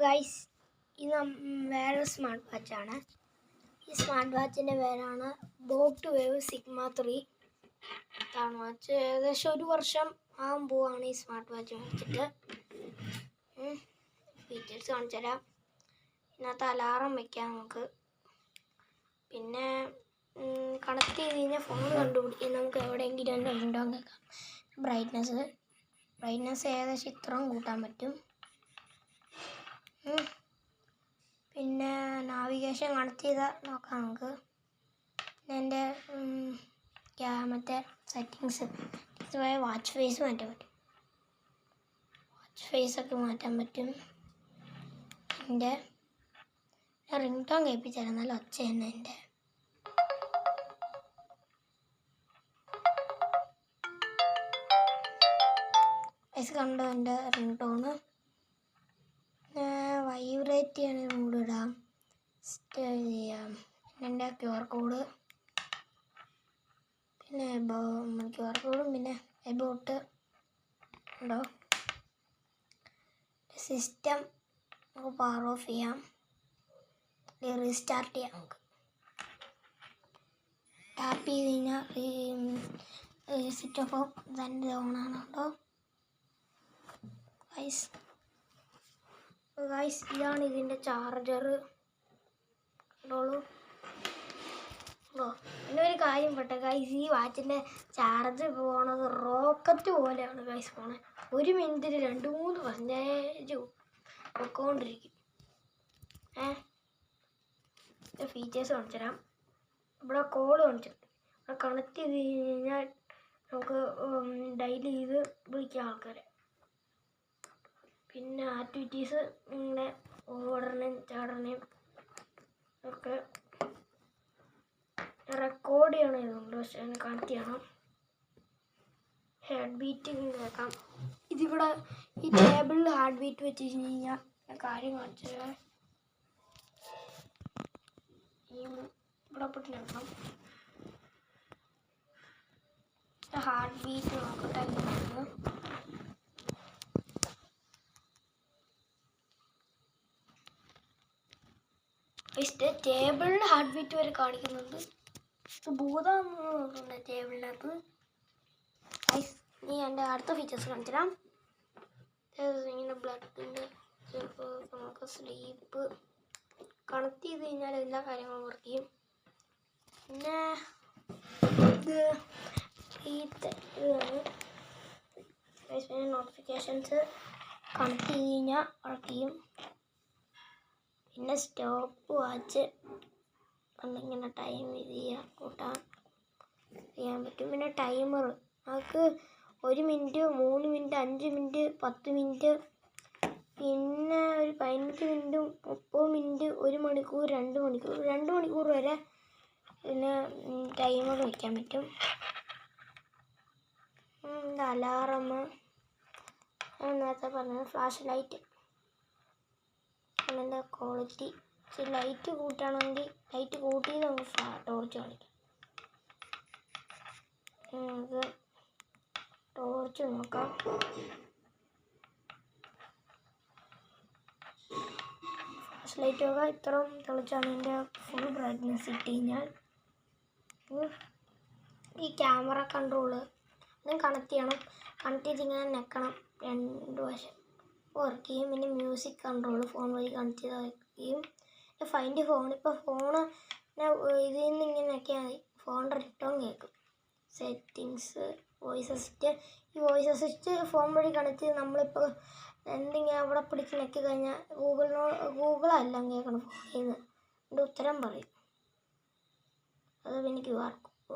Guys, ഇത് വേറൊരു smart വാച്ചാണ്. ഈ സ്മാർട്ട് വാച്ചിൻ്റെ പേരാണ് ബോട്ട് വേവ് സിഗ്മ 3 ഇതാണ് വാച്ച്. ഏകദേശം 1 വർഷം ആകാൻ പോവാണ് ഈ സ്മാർട്ട് വാച്ച് മേടിച്ചിട്ട്. ഫീച്ചേഴ്സ് കാണിച്ചു തരാം. ഇതിനകത്ത് അലാറം വയ്ക്കാം നമുക്ക്. പിന്നെ കണക്ട് ചെയ്ത് കഴിഞ്ഞാൽ ഫോൺ കണ്ടുപിടിക്കും. നമുക്ക് എവിടെയെങ്കിലും എൻ്റെ വിൻഡോ കേൾക്കാം. ബ്രൈറ്റ്നസ് ഏകദേശം ഇത്രയും കൂട്ടാൻ പറ്റും. പിന്നെ നാവിഗേഷൻ കണക്ട് ചെയ്താൽ നോക്കാം നമുക്ക്. പിന്നെ എൻ്റെ മറ്റേ സെറ്റിങ്സ് വാച്ച് ഫേസ് മാറ്റാൻ പറ്റും. വാച്ച് ഫേസൊക്കെ മാറ്റാൻ പറ്റും. എൻ്റെ റിംഗ് ടോൺ കേൾപ്പിച്ചാൽ നല്ല ഒച്ച തന്നെ. എൻ്റെ വയസ്സ് കണ്ടോ എൻ്റെ റിംഗ് ടോണ്. വൈബ്രേറ്റ് ചെയ്യണ മൂഡ് ഇടാം, ചെയ്യാം. പിന്നെ എൻ്റെ QR കോഡ്, പിന്നെ QR കോഡും പിന്നെ എബോട്ട് ഉണ്ടോ. സിസ്റ്റം നമുക്ക് പവർ ഓഫ് ചെയ്യാം, റീസ്റ്റാർട്ട് ചെയ്യാം. നമുക്ക് ടാപ്പ് ചെയ്ത് കഴിഞ്ഞാൽ സ്വിച്ച് ഓഫ് തന്നെ ഓണാണോ. ഗൈസ് ഇതാണ് ഇതിൻ്റെ ചാർജർ. കണ്ടോളൂ. പിന്നെ ഒരു കാര്യം പെട്ടെ ഗൈസ്, ഈ വാച്ചിൻ്റെ ചാർജ് പോണത് റോക്കറ്റ് പോലെയാണ് ഗൈസ് പോണത്. 1 മിനിറ്റിൽ 2-3% പൊക്കോണ്ടിരിക്കും. ഫീച്ചേഴ്സ് കാണിച്ചു തരാം. ഇവിടെ കോള് കാണിച്ചിട്ടുണ്ട്. ഇവിടെ കണക്ട് ചെയ്ത് കഴിഞ്ഞാൽ നമുക്ക് ഡയൽ ചെയ്ത് വിളിക്കാം ആൾക്കാരെ. പിന്നെ ആക്ടിവിറ്റീസ് ഇങ്ങനെ ഓടണേയും ചാടണേയും ഒക്കെ റെക്കോർഡ് ചെയ്യണം. ഇതുണ്ട്, പക്ഷെ അതിന് കണക്ട് ചെയ്യണം. ഹാർട്ട് ബീറ്റ് കേൾക്കാം. ഇതിവിടെ ഈ ടേബിളിൽ ഹാർട്ട് ബീറ്റ് വെച്ച് കഴിഞ്ഞാൽ കാര്യം കാണിച്ചത് ഇവിടെ പെട്ട് നോക്കണം. ഹാർട്ട് ബീറ്റ് നോക്കട്ടെ. ടേബിളിൽ ഹാർട്ട് ബീറ്റ് വരെ കാണിക്കുന്നുണ്ട്. ഭൂതമെന്ന് നോക്കുന്നുണ്ട് ടേബിളിനകത്ത്. നീ എൻ്റെ അടുത്ത ഫീച്ചേഴ്സ് കാണിച്ചു തരാം. ഇങ്ങനെ ബ്ലഡിൻ്റെ ചിലപ്പോൾ നമുക്ക് സ്ലീപ്പ് കണക്ട് ചെയ്ത് കഴിഞ്ഞാൽ എല്ലാ കാര്യങ്ങളും വർക്ക് ചെയ്യും. പിന്നെ ഇതാണ് നോട്ടിഫിക്കേഷൻസ് കണക്ട് ചെയ്ത് കഴിഞ്ഞാൽ വർക്ക് ചെയ്യും. പിന്നെ സ്റ്റോപ്പ് വാച്ച് ഇങ്ങനെ ടൈം ഇത് കൂട്ടാൻ ചെയ്യാൻ പറ്റും. പിന്നെ ടൈമർ നമുക്ക് 1 മിനിറ്റ്, 3 മിനിറ്റ്, 5 മിനിറ്റ്, 10 മിനിറ്റ്, പിന്നെ ഒരു 15 മിനിറ്റും, 30 മിനിറ്റ്, 1 മണിക്കൂർ, 2 മണിക്കൂർ വരെ പിന്നെ ടൈമർ വയ്ക്കാൻ പറ്റും. അലാറം, നേരത്തെ പറഞ്ഞത് ഫ്ലാഷ് ലൈറ്റ്. അതിൻ്റെ ക്വാളിറ്റി ലൈറ്റ് കൂട്ടുകയാണെങ്കിൽ ലൈറ്റ് കൂട്ടി നമുക്ക് ടോർച്ച് കാണിക്കാം. നമുക്ക് ടോർച്ച് നോക്കാം. ഫ്ലാഷ് ലൈറ്റ് ഒക്കെ ഇത്രയും തെളിച്ചാണ് ഇതിൻ്റെ ഫുൾ ബ്രൈറ്റ്നസ് ഇട്ട് കഴിഞ്ഞാൽ. ഈ ക്യാമറ കൺട്രോള് അതും കണക്ട് ചെയ്യണം. കണക്ട് ചെയ്ത് ഇങ്ങനെ ഞെക്കണം, 2 വശം വർക്ക് ചെയ്യും. പിന്നെ മ്യൂസിക് കൺട്രോൾ ഫോൺ വഴി കണക്ട് ചെയ്യും. ഫൈൻഡ് ഫോൺ, ഇപ്പോൾ ഫോണ് ഇതിൽ നിന്ന് ഇങ്ങനെ ഞെക്കിയാൽ മതി, ഫോണിൻ്റെ റിട്ടേൺ കേൾക്കും. Settings, voice assist. ഈ വോയിസ് അസിസ്റ്റ് ഫോൺ വഴി കണക്ട് ചെയ്ത് നമ്മളിപ്പോൾ എന്തെങ്കിലും അവിടെ പിടിച്ച് ഞെക്കി കഴിഞ്ഞാൽ ഗൂഗിളല്ല കേൾക്കണം, ഫോണിൽ നിന്ന് എൻ്റെ ഉത്തരം പറയും. അത് പിന്നെ QR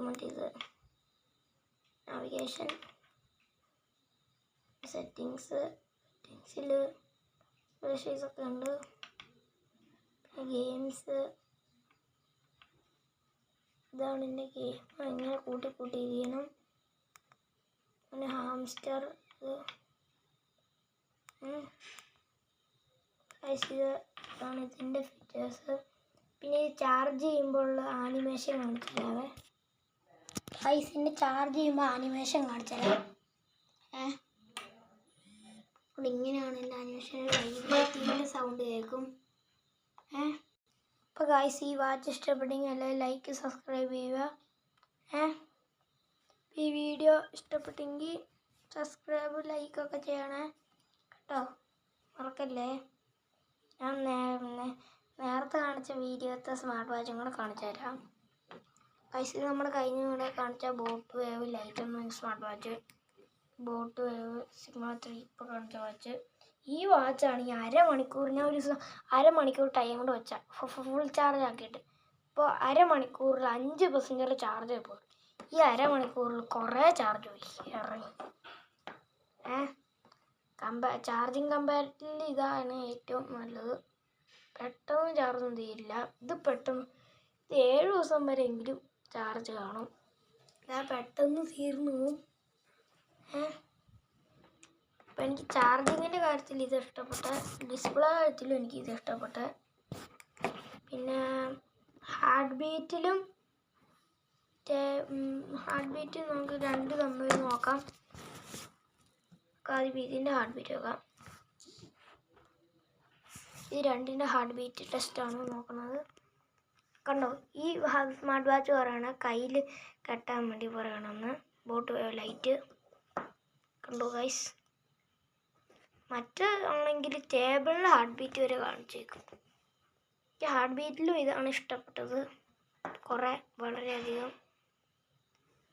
മറ്റേത് നാവിഗേഷൻ, സെറ്റിങ്സിൽ ഒക്കെ ഉണ്ട്. ഗെയിംസ്, ഇതാണ് എൻ്റെ ഗെയിം. ഇങ്ങനെ കൂട്ടി ചെയ്യണം. പിന്നെ ഹാംസ്റ്റർ, ഇതാണ് ഇതിൻ്റെ ഫീച്ചേഴ്സ്. പിന്നെ ഇത് ചാർജ് ചെയ്യുമ്പോഴുള്ള ആനിമേഷൻ കാണിച്ചില്ലാവേ. ഇതിൻ്റെ ചാർജ് ചെയ്യുമ്പോൾ ആനിമേഷൻ കാണിച്ചാലേ ഇങ്ങനെയാണ് എൻ്റെ ആനിമേഷൻ. വൈബ്രേറ്റിങ്ങിൻ്റെ സൗണ്ട് കേൾക്കും. ഗായ്സ് ഈ വാച്ച് ഇഷ്ടപ്പെട്ടെങ്കിൽ എല്ലാവരും ലൈക്ക് സബ്സ്ക്രൈബ് ചെയ്യുക. ഈ വീഡിയോ ഇഷ്ടപ്പെട്ടെങ്കിൽ സബ്സ്ക്രൈബ് ലൈക്കൊക്കെ ചെയ്യണേ കേട്ടോ, മറക്കല്ലേ. ഞാൻ നേരത്തെ കാണിച്ച വീഡിയോത്തെ സ്മാർട്ട് വാച്ചും കൂടെ കാണിച്ചു തരാം. ഗൈസ് നമ്മൾ കഴിഞ്ഞ കൂടെ കാണിച്ച ബോട്ട് വേവ് ലൈറ്റ് എന്ന smart watch, boat wave sigma 3 ഇപ്പോൾ കാണിച്ച വാച്ച്. ഈ വാച്ചാണ് ഈ അരമണിക്കൂർ, ഞാൻ ഒരു ദിവസം അരമണിക്കൂർ ടൈം കൊണ്ട് വെച്ചാൽ ഫുൾ ചാർജ് ആക്കിയിട്ട് ഇപ്പോൾ അരമണിക്കൂറിൽ 5% ചാർജ് ഇപ്പോൾ. ഈ അരമണിക്കൂറിൽ കുറേ ചാർജ് പോയി ഇറങ്ങി. ചാർജിങ് കമ്പാരിറ്റീവ്ലി ഇതാണ് ഏറ്റവും നല്ലത്. പെട്ടെന്ന് ചാർജൊന്നും തീരില്ല. ഇത് പെട്ടെന്ന് 7 ദിവസം വരെ എങ്കിലും ചാർജ് കാണും. ഇതാ പെട്ടെന്ന് തീർന്നു പോകും. അപ്പം എനിക്ക് ചാർജിങ്ങിൻ്റെ കാര്യത്തിൽ ഇത് ഇഷ്ടപ്പെട്ട, ഡിസ്പ്ലേ കാര്യത്തിലും എനിക്ക് ഇത് ഇഷ്ടപ്പെട്ട. പിന്നെ ഹാർട്ട് ബീറ്റ് നമുക്ക് രണ്ട് തമ്മിൽ നോക്കാം. ആദ്യം ഇതിൻ്റെ ഹാർട്ട് ബീറ്റ് നോക്കാം. ഈ രണ്ടിൻ്റെ ഹാർട്ട് ബീറ്റ് ടെസ്റ്റാണ് നോക്കുന്നത്. കണ്ടോ, ഈ സ്മാർട്ട് വാച്ച് പറയണ കയ്യിൽ കെട്ടാൻ വേണ്ടി പറയണമെന്ന്. ബോട്ട് ലൈറ്റ് കണ്ടോ ഗൈസ്. ആണെങ്കിൽ ടേബിളിൽ ഹാർട്ട് ബീറ്റ് വരെ കാണിച്ചേക്കും. എനിക്ക് ഹാർട്ട് ബീറ്റിലും ഇതാണ് ഇഷ്ടപ്പെട്ടത് വളരെയധികം.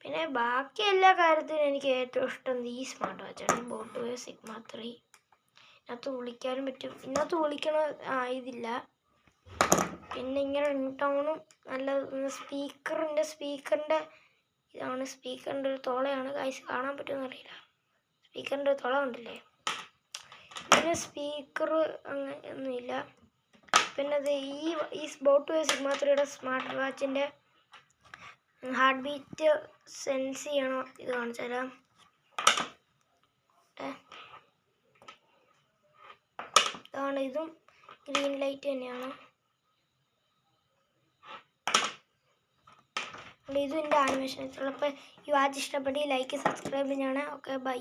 പിന്നെ ബാക്കി എല്ലാ കാര്യത്തിലും എനിക്ക് ഏറ്റവും ഇഷ്ടം ഈ സ്മാർട്ട് വാച്ചാണ്, ബോട്ട് വേവ് സിഗ്മ 3. ഇതിനകത്ത് വിളിക്കാനും പറ്റും. ഇതിനകത്ത് വിളിക്കണ ഇതില്ല. പിന്നെ ഇങ്ങനെ ടൗണും നല്ല സ്പീക്കറിൻ്റെ ഇതാണ്. സ്പീക്കറിൻ്റെ ഒരു തോളയാണ് ഗൈസ്, കാണാൻ പറ്റുമെന്ന് അറിയില്ല. സ്പീക്കറിൻ്റെ ഒരു തോള ഉണ്ടല്ലേ, പിന്നെ സ്പീക്കർ അങ്ങനെ ഒന്നുമില്ല. പിന്നെ അത് ഈ ബോട്ട് വേവ് സിഗ്മ 3യുടെ സ്മാർട്ട് വാച്ചിൻ്റെ ഹാർട്ട് ബീറ്റ് സെൻസ് ചെയ്യണോ ഇത് കാണിച്ചു തരാം. ഇതാണ്, ഇതും ഗ്രീൻ ലൈറ്റ് തന്നെയാണ്. ഇതും എൻ്റെ ആനിമേഷൻ. അപ്പോൾ ഈ വാച്ച് ഇഷ്ടപ്പെട്ട് ലൈക്ക് സബ്സ്ക്രൈബ് ചെയ്യണം. Okay bye.